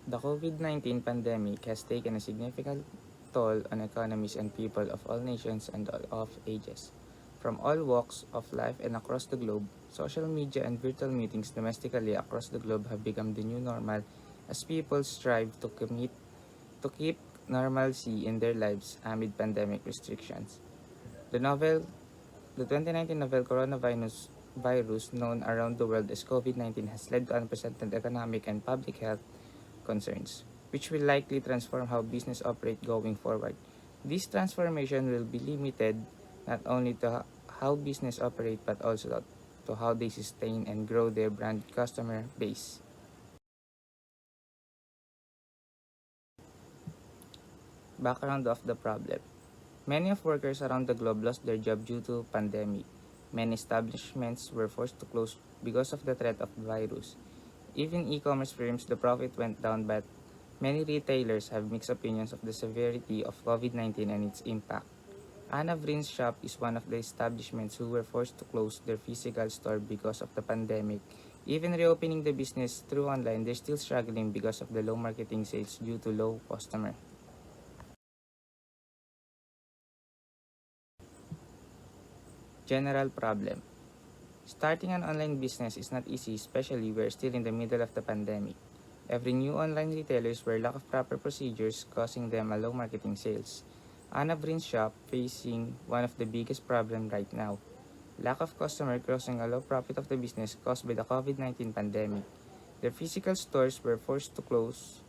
The COVID-19 pandemic has taken a significant toll on economies and people of all nations and all of ages. From all walks of life and across the globe, social media and virtual meetings domestically across the globe have become the new normal as people strive to keep normalcy in their lives amid pandemic restrictions. The novel the 2019 novel coronavirus known around the world as COVID-19 has led to unprecedented economic and public health concerns, which will likely transform how business operate going forward. This transformation will be limited not only to how business operate but also to how they sustain and grow their brand customer base. Background of the problem. Many of workers around the globe lost their job due to pandemic. Many establishments were forced to close because of the threat of the virus. Even e-commerce firms, the profit went down, but many retailers have mixed opinions of the severity of COVID-19 and its impact. Anna Vrin's shop is one of the establishments who were forced to close their physical store because of the pandemic. Even reopening the business through online, they're still struggling because of the low marketing sales due to low customer. General problem. Starting an online business is not easy, especially we're still in the middle of the pandemic. Every new online retailers were lack of proper procedures causing them a low marketing sales. Anna Brin's shop facing one of the biggest problem right now. Lack of customer causing a low profit of the business caused by the COVID-19 pandemic. Their physical stores were forced to close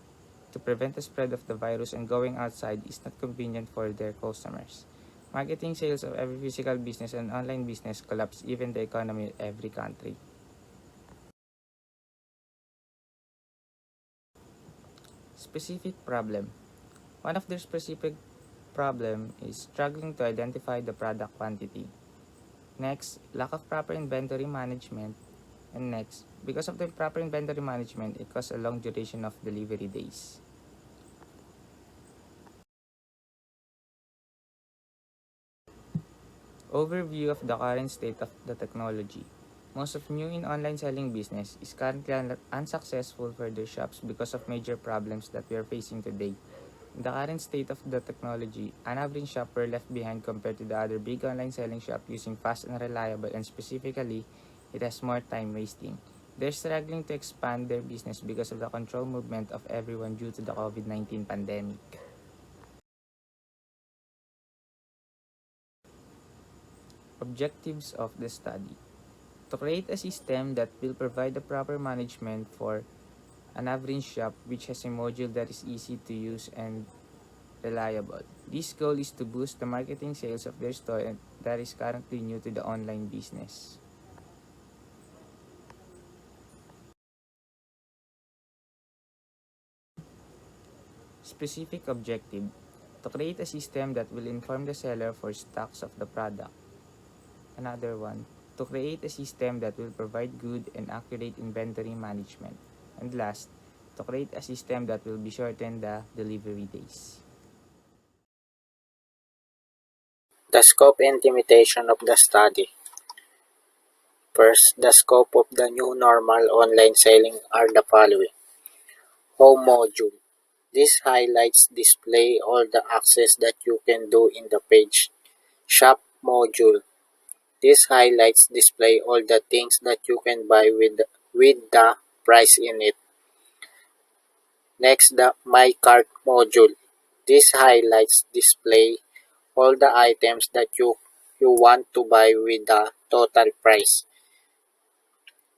to prevent the spread of the virus and going outside is not convenient for their customers. Marketing sales of every physical business and online business collapse even the economy of every country. Specific problem. One of their specific problem is struggling to identify the product quantity. Next, lack of proper inventory management. And next, because of the proper inventory management, it causes a long duration of delivery days. Overview of the current state of the technology. Most of new in online selling business is currently unsuccessful for their shops because of major problems that we are facing today. In the current state of the technology, an average shop were left behind compared to the other big online selling shop using fast and reliable, and specifically, it has more time wasting. They're struggling to expand their business because of the control movement of everyone due to the COVID-19 pandemic. Objectives of the study. To create a system that will provide the proper management for an average shop which has a module that is easy to use and reliable. This goal is to boost the marketing sales of their store and that is currently new to the online business. Specific objective. To create a system that will inform the seller for stocks of the product. Another one. To create a system that will provide good and accurate inventory management. And last, to create a system that will be shorten the delivery days. The scope and limitation of the study. First, the scope of the new normal online selling are the following. Home module. This highlights display all the access that you can do in the page. Shop module. This highlights display all the things that you can buy with the price in it. Next, the My Cart module. This highlights display all the items that you want to buy with the total price.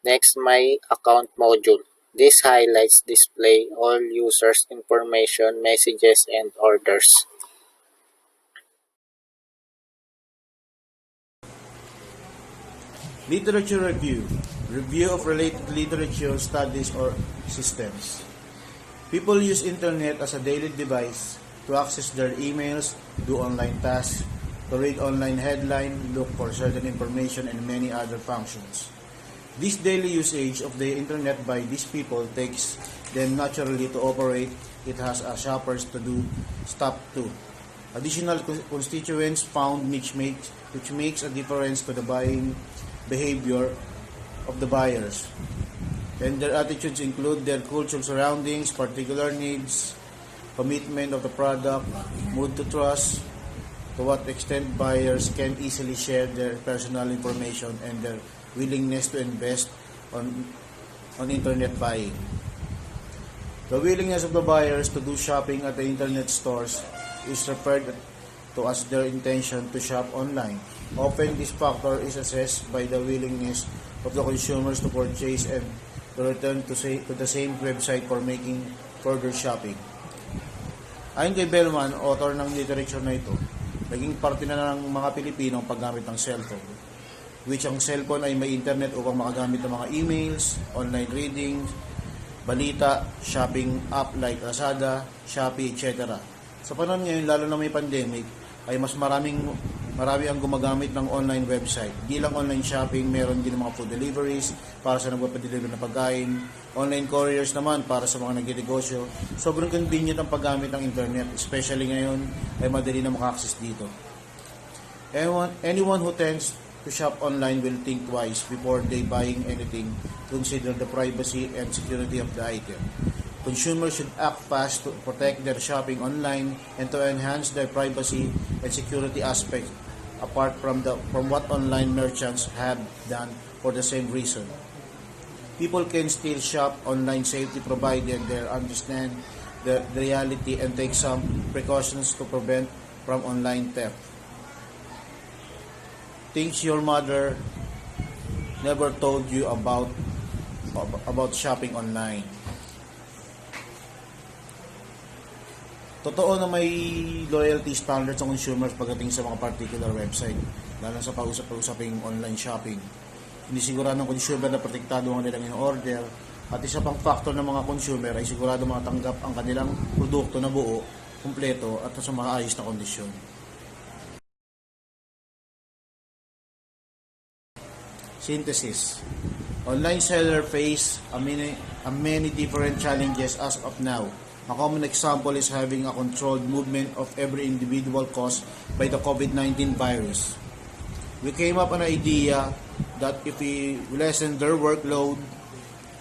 Next, My Account module. This highlights display all users' information, messages, and orders. Literature review. Review of related literature, studies, or systems. People use internet as a daily device to access their emails, do online tasks, to read online headline, look for certain information, and many other functions. This daily usage of the internet by these people takes them naturally to operate. It has a shoppers to do stop to. Additional constituents found which makes a difference to the buying behavior of the buyers. and their attitudes include their cultural surroundings, particular needs, commitment of the product, mood to trust, to what extent buyers can easily share their personal information, and their willingness to invest on internet buying. The willingness of the buyers to do shopping at the internet stores is referred to as their intention to shop online. Often, this factor is assessed by the willingness of the consumers to purchase and to return to the same website for making further shopping. Ayon kay Bellman, author ng literature na ito, naging parte na ng mga Pilipino ang paggamit ng cellphone, which ang cellphone ay may internet upang makagamit ng mga emails, online reading, balita, shopping app like Lazada, Shopee, etc. Sa panahon ngayon, lalo na may pandemic, ay mas marami ang gumagamit ng online website. Di lang online shopping, meron din mga food deliveries para sa nagpapadeliver na pagkain, online couriers naman para sa mga nagdidegosyo. Sobrang convenient ang paggamit ng internet, especially ngayon ay madali na maka-access dito. Anyone who tends to shop online will think twice before they buying anything, consider the privacy and security of the item. Consumers should act fast to protect their shopping online and to enhance their privacy and security aspects apart from what online merchants have done for the same reason. People can still shop online safely provided they understand the reality and take some precautions to prevent from online theft. Things your mother never told you about shopping online. Totoo na may loyalty standards ng consumers pagdating sa mga particular website, lalo sa pag-usaping online shopping. Hindi sigurado ng consumer na protektado ang kanilang in-order, at isa pang factor ng mga consumer ay sigurado makatanggap ang kanilang produkto na buo, kumpleto at sa maayos na kondisyon. Synthesis. Online seller face many different challenges as of now. A common example is having a controlled movement of every individual caused by the COVID-19 virus. We came up with an idea that if we lessen their workload,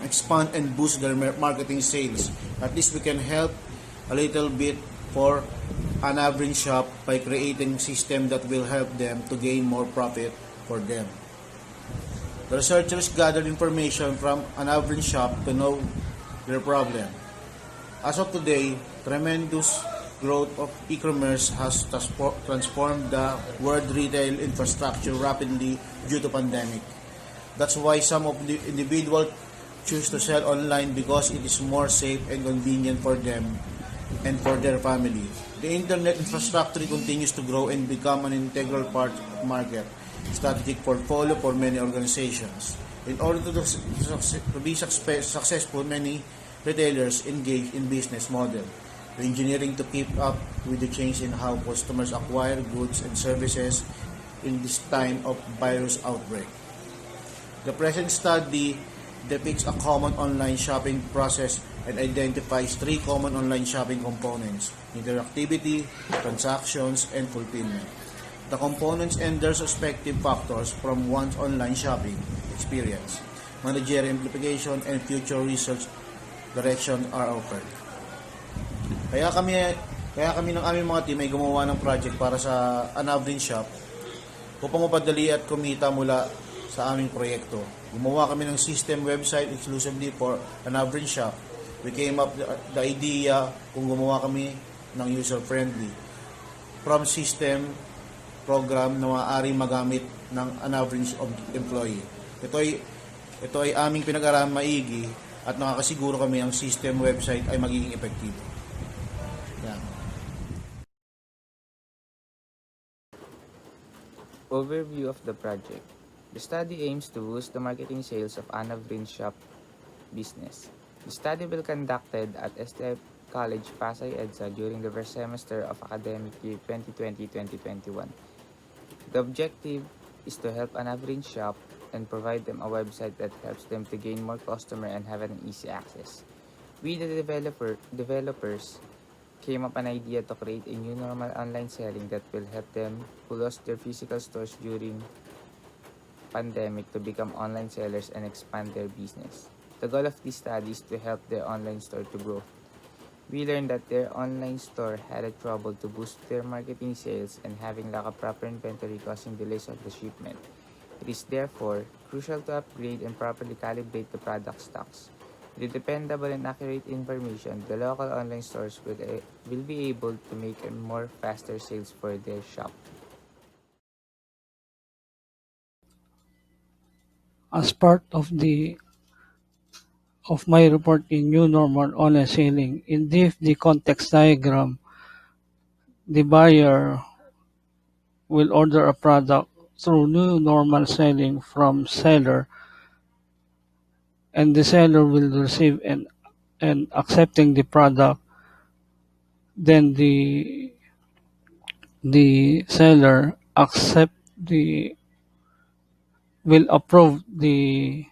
expand and boost their marketing sales, at least we can help a little bit for an average shop by creating a system that will help them to gain more profit for them. The researchers gathered information from an average shop to know their problem. As of today, tremendous growth of e-commerce has transformed the world retail infrastructure rapidly due to pandemic. That's why some of the individuals choose to sell online because it is more safe and convenient for them and for their family. The internet infrastructure continues to grow and become an integral part of market strategic portfolio for many organizations. In order to be successful, many retailers engage in business model, the engineering to keep up with the change in how customers acquire goods and services in this time of virus outbreak. The present study depicts a common online shopping process and identifies three common online shopping components: interactivity, transactions, and fulfillment. The components and their respective factors from one's online shopping experience, managerial implication, and future research direction are offered. Kaya kami ng aming mga team ay gumawa ng project para sa an average shop upang mapadali at kumita mula sa aming proyekto. Gumawa kami ng system website exclusively for an average shop. We came up the idea kung gumawa kami ng user-friendly from system program na maaaring magamit ng an average employee. Ito ay aming pinag-aralan maigi at nakakasiguro kami ang system website ay magiging epektibo. Yan. Overview of the project. The study aims to boost the marketing sales of Anna Vryn Shop business. The study will be conducted at STI College Pasay EDSA during the first semester of academic year 2020-2021. The objective is to help Anna Vryn Shop and provide them a website that helps them to gain more customer and have an easy access. We, the developers, came up an idea to create a new normal online selling that will help them who lost their physical stores during pandemic to become online sellers and expand their business. The goal of this study is to help their online store to grow. We learned that their online store had a trouble to boost their marketing sales and having lack of proper inventory causing delays of the shipment. It is therefore crucial to upgrade and properly calibrate the product stocks. With dependable and accurate information, the local online stores will be able to make a more faster sales for their shop. As part of my report in New Normal Online Selling, in the context diagram, the buyer will order a product through New Normal Selling from seller, and the seller will receive and accepting the product. Then the seller accept the will approve the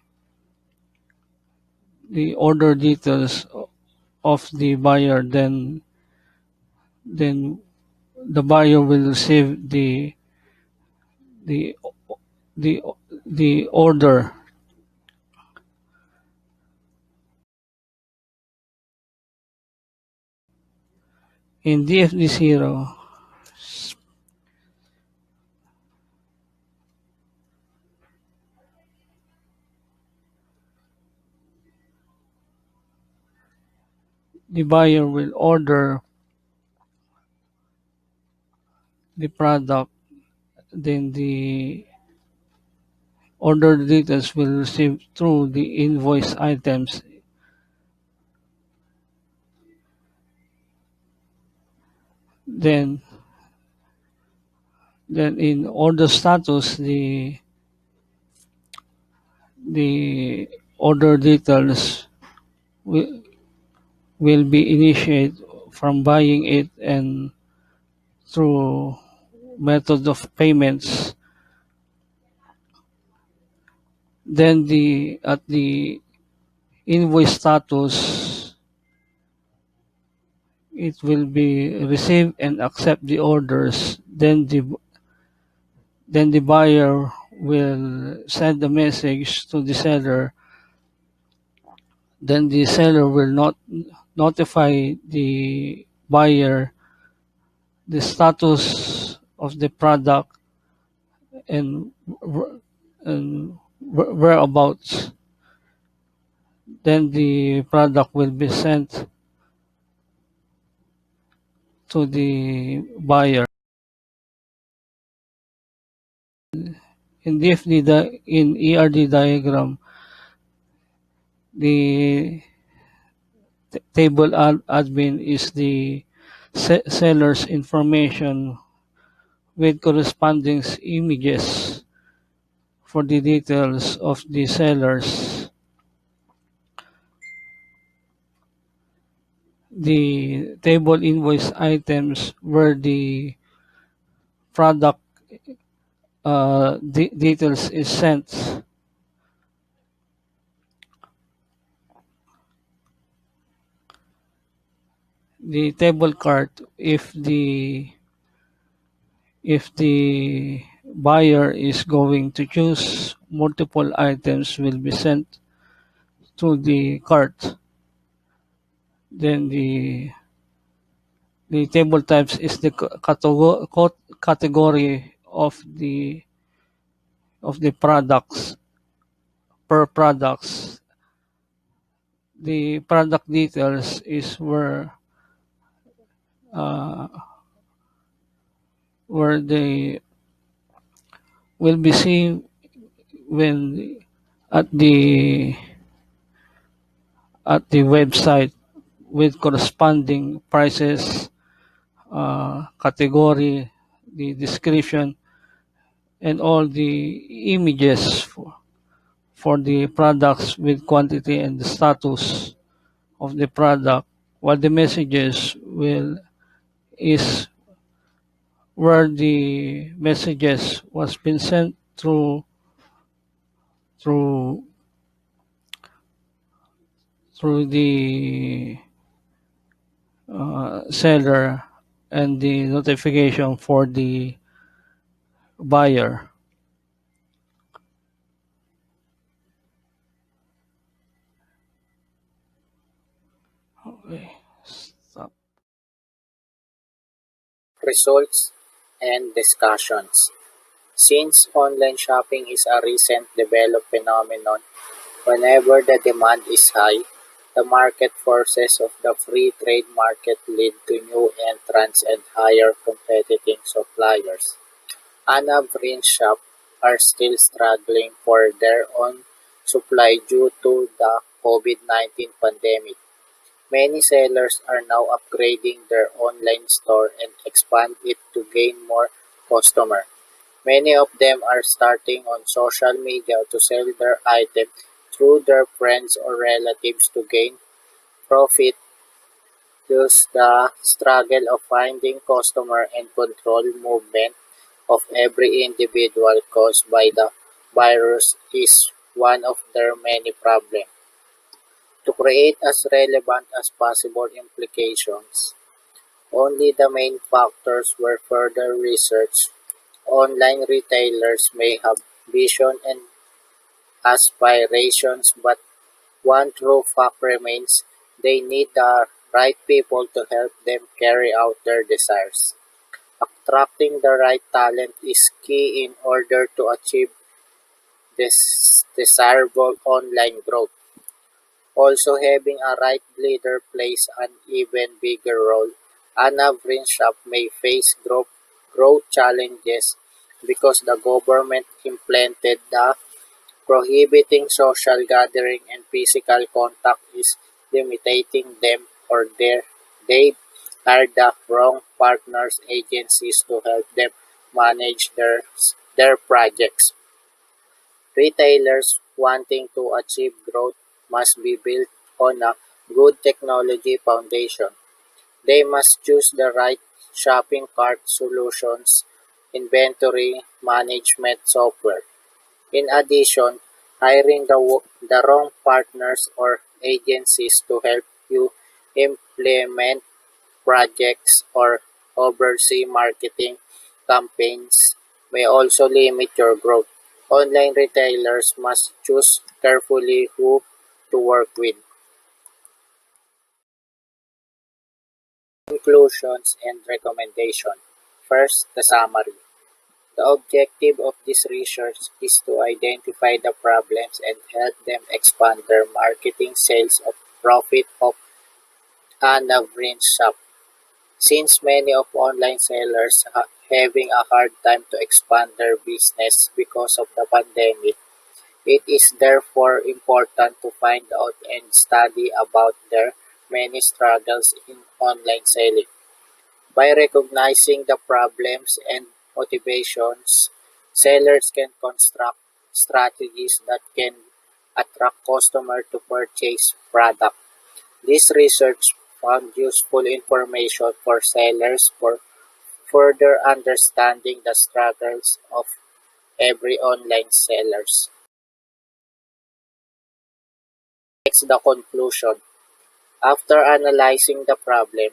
order details of the buyer. Then the buyer will receive the the the order. In DFD0, the buyer will order the product, then the order details will receive through the invoice items. Then in order status, the order details will, will be initiated from buying it and through method of payments. Then at the invoice status, it will be receive and accept the orders. Then the buyer will send a message to the seller. Then the seller will not notify the buyer the status of the product and whereabouts. Then the product will be sent to the buyer. In ERD diagram, the table admin is the seller's information with corresponding images for the details of the sellers. The table invoice items where the product details is sent. The table cart, if the buyer is going to choose multiple items, will be sent to the cart. Then the table types is the category of the products per products. The product details is where they will be seen when at the website with corresponding prices, category, the description, and all the images for the products with quantity and the status of the product, while the messages is where the messages was been sent through the seller, and the notification for the buyer. Okay. Stop. Results and discussions. Since online shopping is a recent developed phenomenon, whenever the demand is high, the market forces of the free trade market lead to new entrants and higher competing suppliers. Anna Green Shop are still struggling for their own supply due to the COVID-19 pandemic. Many sellers are now upgrading their online store and expand it to gain more customers. Many of them are starting on social media to sell their items through their friends or relatives to gain profit. Thus, the struggle of finding customer and control movement of every individual caused by the virus is one of their many problems. To create as relevant as possible implications, only the main factors were further researched. Online retailers may have vision and aspirations, but one true fact remains: they need the right people to help them carry out their desires. Attracting the right talent is key in order to achieve this desirable online growth. Also, having a right leader plays an even bigger role. Anna Brinshap may face growth challenges because the government implemented the prohibiting social gathering and physical contact is limiting them, or they are the wrong partners agencies to help them manage their projects. Retailers wanting to achieve growth must be built on a good technology foundation. They must choose the right shopping cart solutions, inventory management software. In addition, hiring the wrong partners or agencies to help you implement projects or oversee marketing campaigns may also limit your growth. Online retailers must choose carefully who to work with. Conclusions and recommendation. First, the summary. The objective of this research is to identify the problems and help them expand their marketing sales of profit of an average shop. Since many of online sellers are having a hard time to expand their business because of the pandemic, it is therefore important to find out and study about their many struggles in online selling. By recognizing the problems and motivations, sellers can construct strategies that can attract customers to purchase product. This research found useful information for sellers for further understanding the struggles of every online sellers. Next, the conclusion. After analyzing the problem,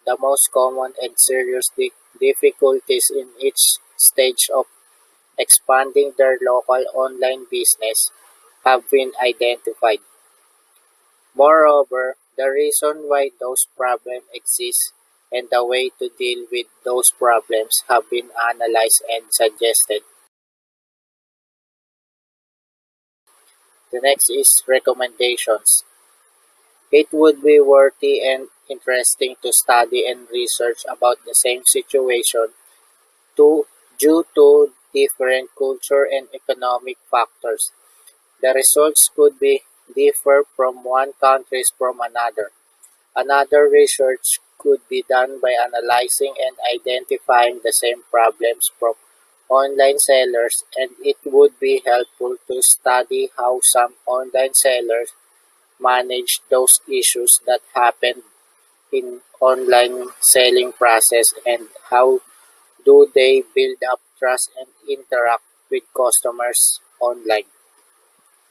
the most common and serious difficulties in each stage of expanding their local online business have been identified. Moreover, the reason why those problems exist and the way to deal with those problems have been analyzed and suggested. The next is recommendations. It would be worthy and interesting to study and research about the same situation to, due to different culture and economic factors. The results could be differ from one country from another. Another research could be done by analyzing and identifying the same problems from online sellers, and it would be helpful to study how some online sellers manage those issues that happen in online selling process, and how do they build up trust and interact with customers online.